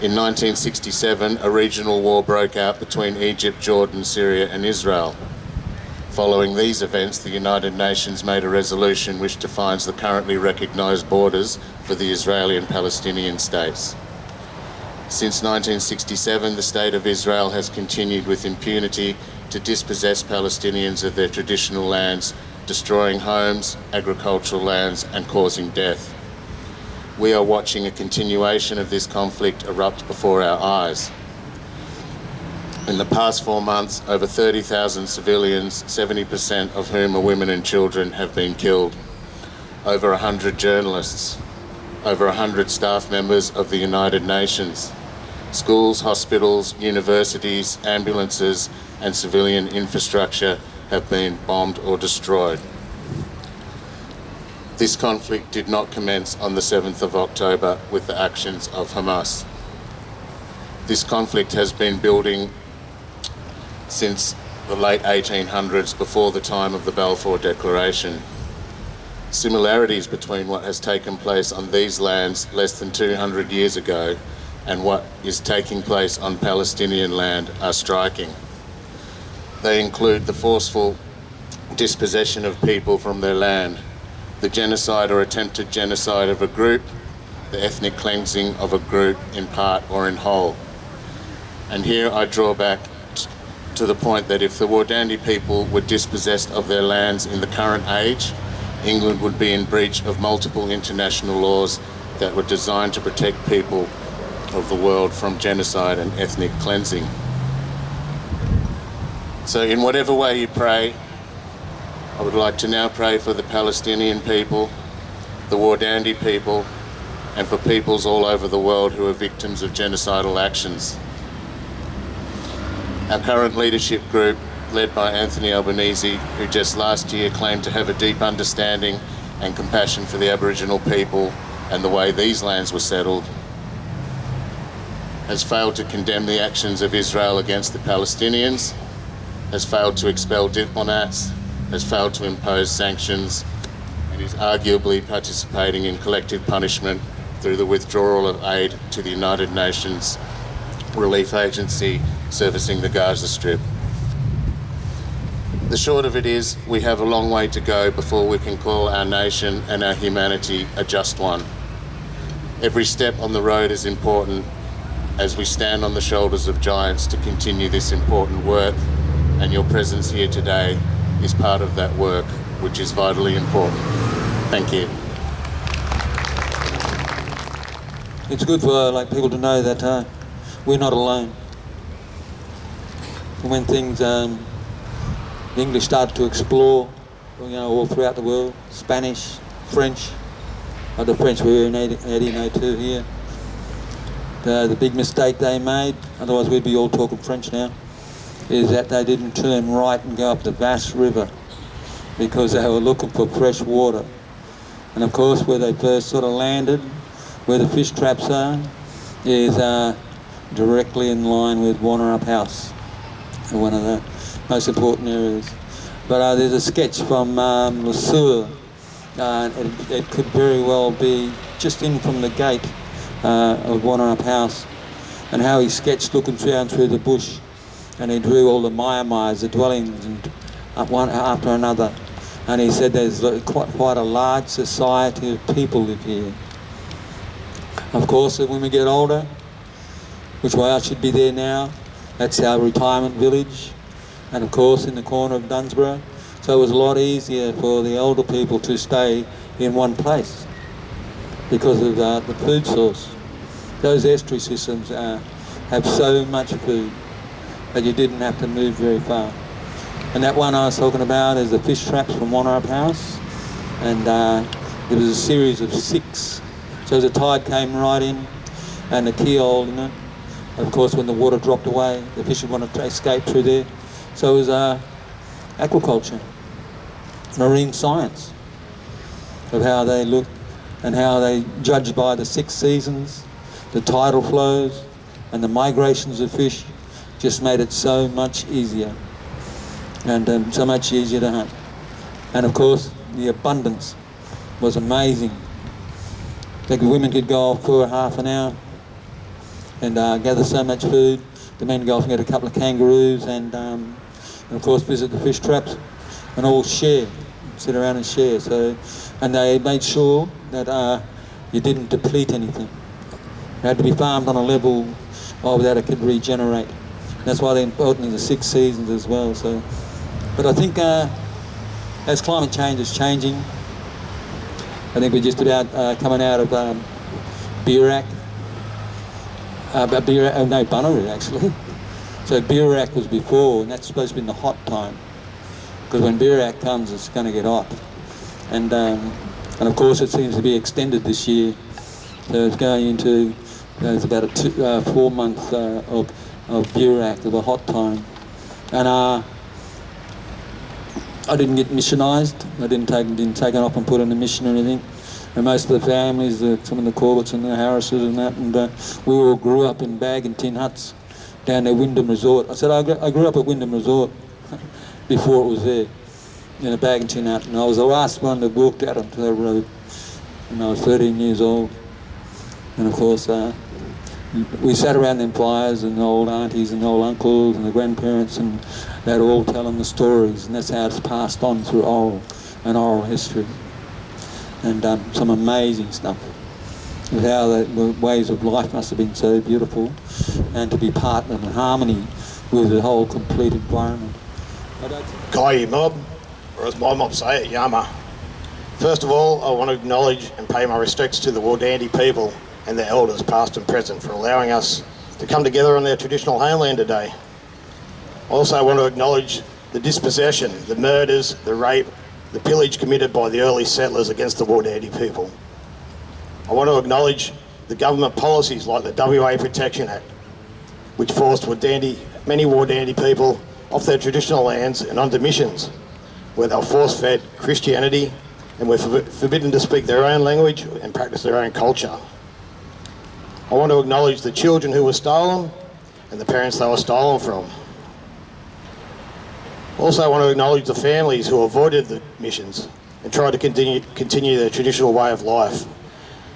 In 1967, a regional war broke out between Egypt, Jordan, Syria and Israel. Following these events, the United Nations made a resolution which defines the currently recognised borders for the Israeli and Palestinian states. Since 1967, the State of Israel has continued with impunity to dispossess Palestinians of their traditional lands, destroying homes, agricultural lands and causing death. We are watching a continuation of this conflict erupt before our eyes. In the past 4 months, over 30,000 civilians, 70% of whom are women and children, have been killed. Over 100 journalists, over 100 staff members of the United Nations. Schools, hospitals, universities, ambulances and civilian infrastructure have been bombed or destroyed. This conflict did not commence on the 7th of October with the actions of Hamas. This conflict has been building since the late 1800s, before the time of the Balfour Declaration. Similarities between what has taken place on these lands less than 200 years ago and what is taking place on Palestinian land are striking. They include the forceful dispossession of people from their land, the genocide or attempted genocide of a group, the ethnic cleansing of a group in part or in whole. And here I draw back to the point that if the Wardandi people were dispossessed of their lands in the current age, England would be in breach of multiple international laws that were designed to protect people of the world from genocide and ethnic cleansing. So in whatever way you pray, I would like to now pray for the Palestinian people, the Wardandi people, and for peoples all over the world who are victims of genocidal actions. Our current leadership group, led by Anthony Albanese, who just last year claimed to have a deep understanding and compassion for the Aboriginal people and the way these lands were settled, has failed to condemn the actions of Israel against the Palestinians, has failed to expel diplomats, has failed to impose sanctions, and is arguably participating in collective punishment through the withdrawal of aid to the United Nations Relief Agency servicing the Gaza Strip. The short of it is, we have a long way to go before we can call our nation and our humanity a just one. Every step on the road is important as we stand on the shoulders of giants to continue this important work, and your presence here today is part of that work, which is vitally important. Thank you. It's good for people to know that we're not alone. And when things, the English started to explore, all throughout the world, Spanish, French, the French were here in 1802 here. The big mistake they made, otherwise we'd be all talking French now, is that they didn't turn right and go up the Vasse River because they were looking for fresh water. And of course, where they first sort of landed, where the fish traps are, is directly in line with Wardandi House, one of the most important areas. But there's a sketch from Lesueur, it could very well be just in from the gate of Wardandi House, and how he sketched looking down through the bush, and he drew all the maya-mayas, the dwellings, and one after another. And he said there's quite a large society of people live here. Of course, when we get older, which way I should be there now, that's our retirement village, and of course in the corner of Dunsborough. So it was a lot easier for the older people to stay in one place because of the food source. Those estuary systems have so much food that you didn't have to move very far. And that one I was talking about is the fish traps from Wardandi House, and it was a series of 6. So the tide came right in, and the keyhole in it. Of course, when the water dropped away, the fish would want to escape through there. So it was aquaculture, marine science, of how they looked and how they judged by the 6 seasons, the tidal flows, and the migrations of fish. Just made it so much easier, and so much easier to hunt. And of course, the abundance was amazing. The women could go off for half an hour and gather so much food. The men go off and get a couple of kangaroos and of course visit the fish traps and all share, sit around and share. So, and they made sure that you didn't deplete anything. It had to be farmed on a level that it could regenerate. That's why they're important in the 6 seasons as well. So, but I think as climate change is changing, I think we're just about coming out of Burak. Bunneroo actually. So Burak was before, and that's supposed to be in the hot time, because when Burak comes, it's going to get hot. And of course, it seems to be extended this year. So it's going into it's about a 4 month of Burak, of a hot time. And I didn't get missionised. I didn't take it off and put in a mission or anything. And most of the families, some of the Corbetts and the Harrises and that, and we all grew up in bag and tin huts down at Wyndham Resort. I said I grew up at Wyndham Resort before it was there, in a bag and tin hut. And I was the last one that walked out onto that road when I was 13 years old. And of course, we sat around them fires, and the old aunties and the old uncles and the grandparents, and they'd all telling the stories, and that's how it's passed on through oral history. And some amazing stuff of how the ways of life must have been so beautiful, and to be part of harmony with the whole complete environment. Kai mob, or as my mob say it, Yama. First of all, I want to acknowledge and pay my respects to the Wardandi people and their elders, past and present, for allowing us to come together on their traditional homeland today. I also want to acknowledge the dispossession, the murders, the rape, the pillage committed by the early settlers against the Wardandi people. I want to acknowledge the government policies like the WA Protection Act, which forced many Wardandi people off their traditional lands and onto missions, where they were force-fed Christianity and were forbidden to speak their own language and practice their own culture. I want to acknowledge the children who were stolen and the parents they were stolen from. Also, I want to acknowledge the families who avoided the missions and tried to continue their traditional way of life.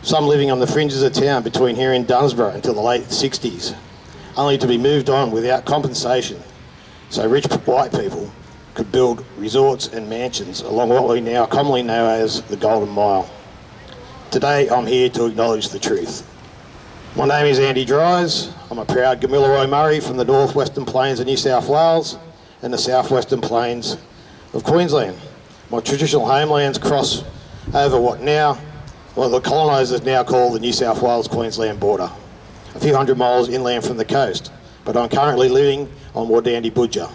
Some living on the fringes of town between here and Dunsborough until the late 60s, only to be moved on without compensation, so rich white people could build resorts and mansions along what we now commonly know as the Golden Mile. Today, I'm here to acknowledge the truth. My name is Andy Dries. I'm a proud Gamilaroi Murray from the northwestern plains of New South Wales and the southwestern plains of Queensland. My traditional homelands cross over what the colonisers now call the New South Wales-Queensland border, a few hundred miles inland from the coast, but I'm currently living on Wardandi Boodja.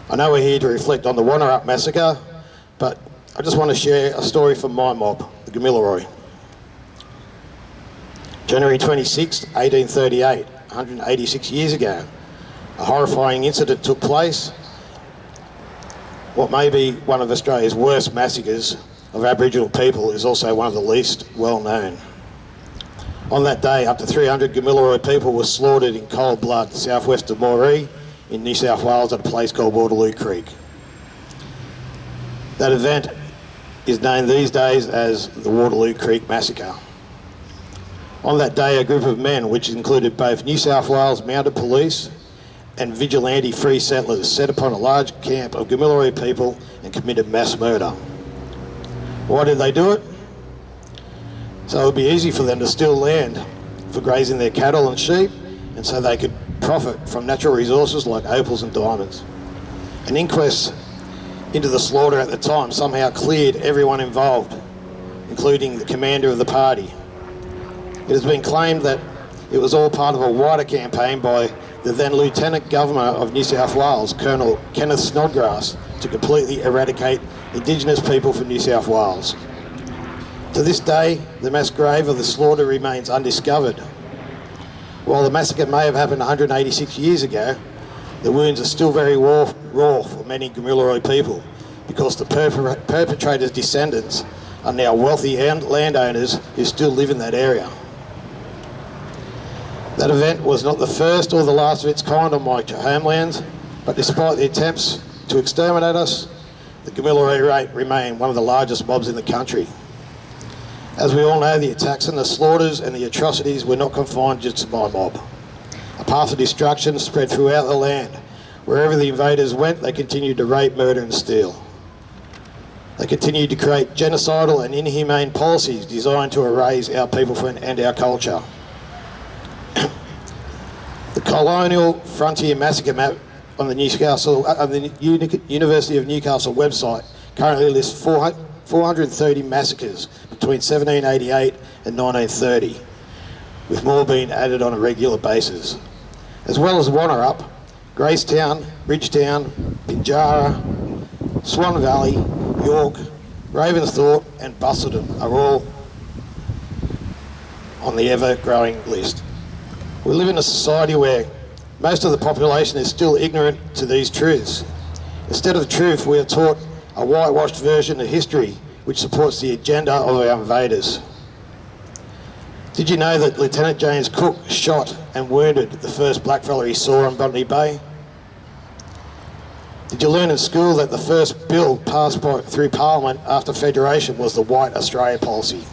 I know we're here to reflect on the Wannerup massacre, but I just want to share a story from my mob, the Gamilaroi. January 26, 1838, 186 years ago, a horrifying incident took place. What may be one of Australia's worst massacres of Aboriginal people is also one of the least well known. On that day, up to 300 Gamilaroi people were slaughtered in cold blood southwest of Moree in New South Wales at a place called Waterloo Creek. That event is known these days as the Waterloo Creek Massacre. On that day, a group of men, which included both New South Wales Mounted Police and vigilante free settlers, set upon a large camp of Gamilaroi people and committed mass murder. Why did they do it? So it would be easy for them to steal land for grazing their cattle and sheep, and so they could profit from natural resources like opals and diamonds. An inquest into the slaughter at the time somehow cleared everyone involved, including the commander of the party. It has been claimed that it was all part of a wider campaign by the then Lieutenant Governor of New South Wales, Colonel Kenneth Snodgrass, to completely eradicate Indigenous people from New South Wales. To this day, the mass grave of the slaughter remains undiscovered. While the massacre may have happened 186 years ago, the wounds are still very raw for many Gamilaroi people, because the perpetrators' descendants are now wealthy landowners who still live in that area. That event was not the first or the last of its kind on my homelands, but despite the attempts to exterminate us, the Gamilaroi remain one of the largest mobs in the country. As we all know, the attacks and the slaughters and the atrocities were not confined just to my mob. A path of destruction spread throughout the land. Wherever the invaders went, they continued to rape, murder and steal. They continued to create genocidal and inhumane policies designed to erase our people and our culture. The Colonial Frontier Massacre map on the University of Newcastle website currently lists 430 massacres between 1788 and 1930, with more being added on a regular basis. As well as Wannerup, Gracetown, Bridgetown, Pinjarra, Swan Valley, York, Ravensthorpe and Busselton are all on the ever-growing list. We live in a society where most of the population is still ignorant to these truths. Instead of truth, we are taught a whitewashed version of history which supports the agenda of our invaders. Did you know that Lieutenant James Cook shot and wounded the first blackfella he saw in Botany Bay? Did you learn in school that the first bill passed through Parliament after Federation was the White Australia policy?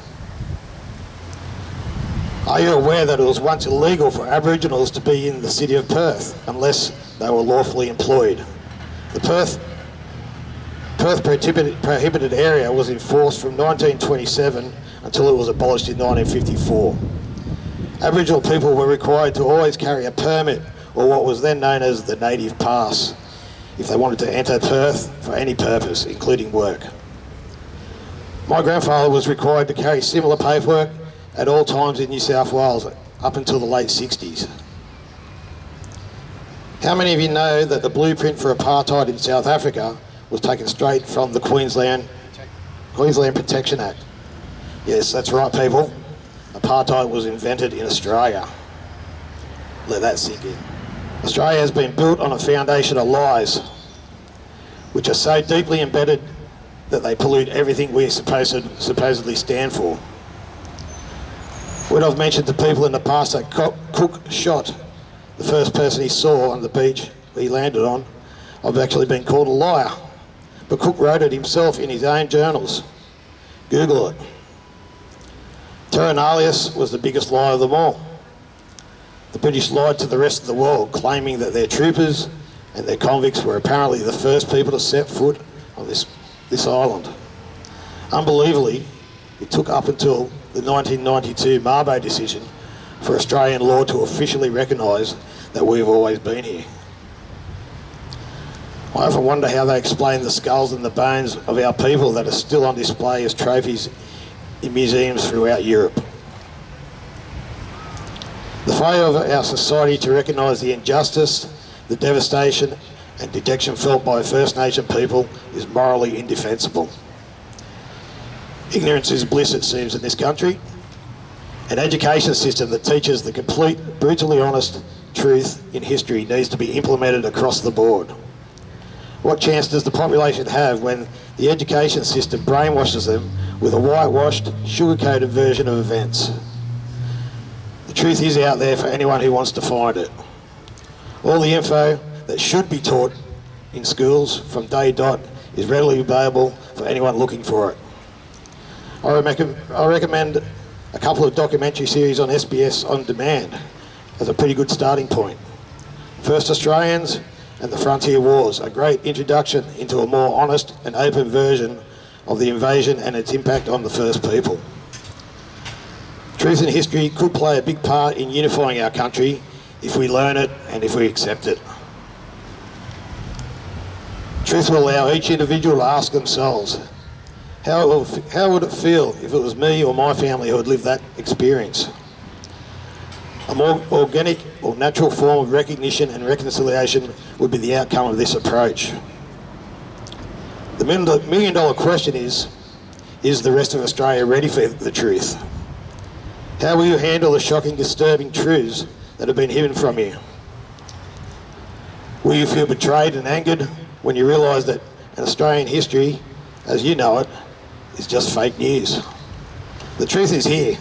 Are you aware that it was once illegal for Aboriginals to be in the city of Perth unless they were lawfully employed? The Perth prohibited area was enforced from 1927 until it was abolished in 1954. Aboriginal people were required to always carry a permit, or what was then known as the native pass, if they wanted to enter Perth for any purpose, including work. My grandfather was required to carry similar paperwork at all times in New South Wales up until the late 60s. How many of you know that the blueprint for apartheid in South Africa was taken straight from the Queensland Protection Act? Yes, that's right, people. Apartheid was invented in Australia. Let that sink in. Australia has been built on a foundation of lies, which are so deeply embedded that they pollute everything we supposedly stand for. When I've mentioned to people in the past that Cook shot the first person he saw on the beach he landed on, I've actually been called a liar. But Cook wrote it himself in his own journals. Google it. Terra Nullius was the biggest lie of them all. The British lied to the rest of the world, claiming that their troopers and their convicts were apparently the first people to set foot on this island. Unbelievably, it took up until the 1992 Mabo decision for Australian law to officially recognise that we've always been here. I often wonder how they explain the skulls and the bones of our people that are still on display as trophies in museums throughout Europe. The failure of our society to recognise the injustice, the devastation and dejection felt by First Nation people is morally indefensible. Ignorance is bliss, it seems, in this country. An education system that teaches the complete, brutally honest truth in history needs to be implemented across the board. What chance does the population have when the education system brainwashes them with a whitewashed, sugar-coated version of events? The truth is out there for anyone who wants to find it. All the info that should be taught in schools from day dot is readily available for anyone looking for it. I recommend a couple of documentary series on SBS On Demand as a pretty good starting point. First Australians and the Frontier Wars, a great introduction into a more honest and open version of the invasion and its impact on the first people. Truth in history could play a big part in unifying our country if we learn it and if we accept it. Truth will allow each individual to ask themselves, how would it feel if it was me or my family who had lived that experience? A more organic or natural form of recognition and reconciliation would be the outcome of this approach. The million-dollar question is the rest of Australia ready for the truth? How will you handle the shocking, disturbing truths that have been hidden from you? Will you feel betrayed and angered when you realise that an Australian history, as you know it, is just fake news? The truth is here.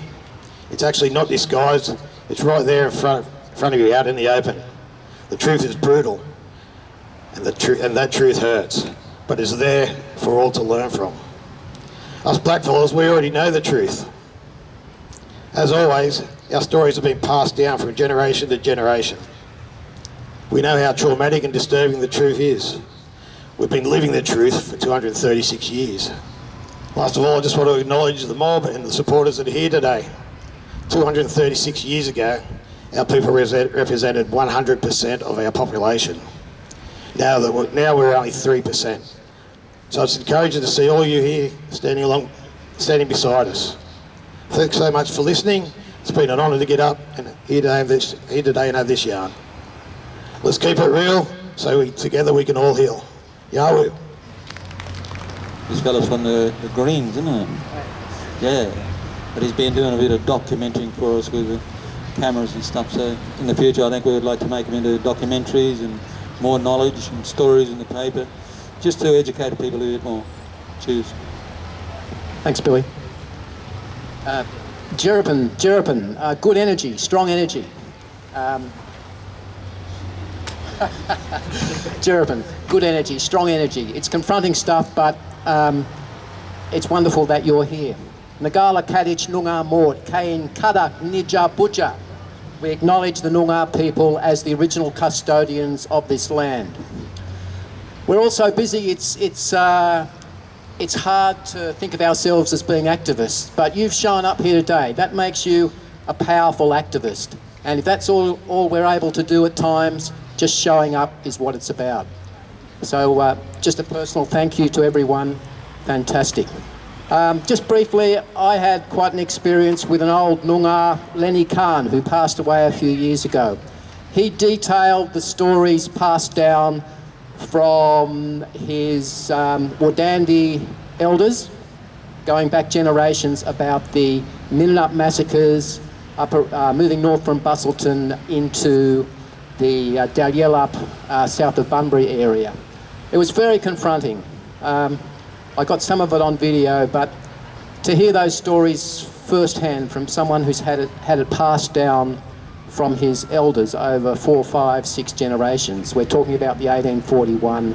It's actually not disguised. It's right there in front of you, out in the open. The truth is brutal, and that truth hurts, but is there for all to learn from. Us blackfellas, we already know the truth. As always, our stories have been passed down from generation to generation. We know how traumatic and disturbing the truth is. We've been living the truth for 236 years. Last of all, I just want to acknowledge the mob and the supporters that are here today. 236 years ago, our people represented 100% of our population. Now we're only 3%. So it's encouraging to see all you here standing beside us. Thanks so much for listening. It's been an honour to get up and here today and have this yarn. Let's keep it real so together we can all heal. Yahoo! This fella's from the Greens, isn't it? Yeah. But he's been doing a bit of documenting for us with the cameras and stuff, so in the future I think we would like to make him into documentaries and more knowledge and stories in the paper, just to educate people a bit more. Cheers. Thanks, Billy. Jerapin, good energy, strong energy. Jerapin, good energy, strong energy. It's confronting stuff, but it's wonderful that you're here. Nagala Kadich Noongar Mord, Kain Kadak Nija Boodja. We acknowledge the Noongar people as the original custodians of this land. We're also busy, it's hard to think of ourselves as being activists, but you've shown up here today. That makes you a powerful activist. And if that's all we're able to do at times, just showing up is what it's about. So just a personal thank you to everyone. Fantastic. Just briefly, I had quite an experience with an old Noongar, Lenny Khan, who passed away a few years ago. He detailed the stories passed down from his Wardandi elders, going back generations, about the Minnup massacres, moving north from Busselton into the Dalyelup, south of Bunbury area. It was very confronting. I got some of it on video, but to hear those stories firsthand from someone who's had it passed down from his elders over 4, 5, 6 generations. We're talking about the 1841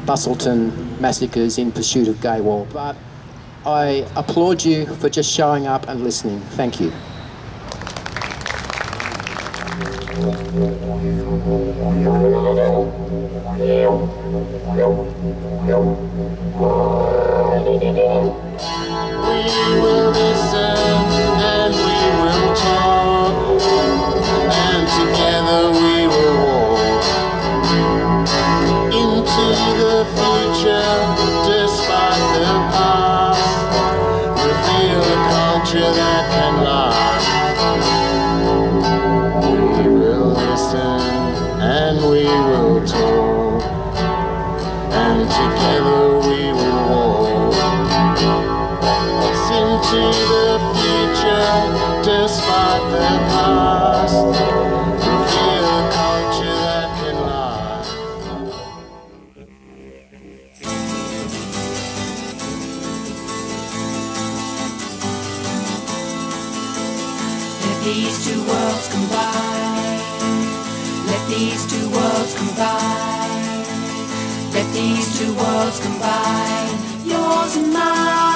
Busselton massacres in pursuit of gay war. But I applaud you for just showing up and listening. Thank you. We will listen and we will talk, and together we will walk into the future despite the past, reveal a culture that can last. We will listen and we will talk, and together we will walk into the future despite the past, reveal a culture that can last. Let these two worlds combine. Let these two worlds combine. Let these two worlds combine. Yours and mine.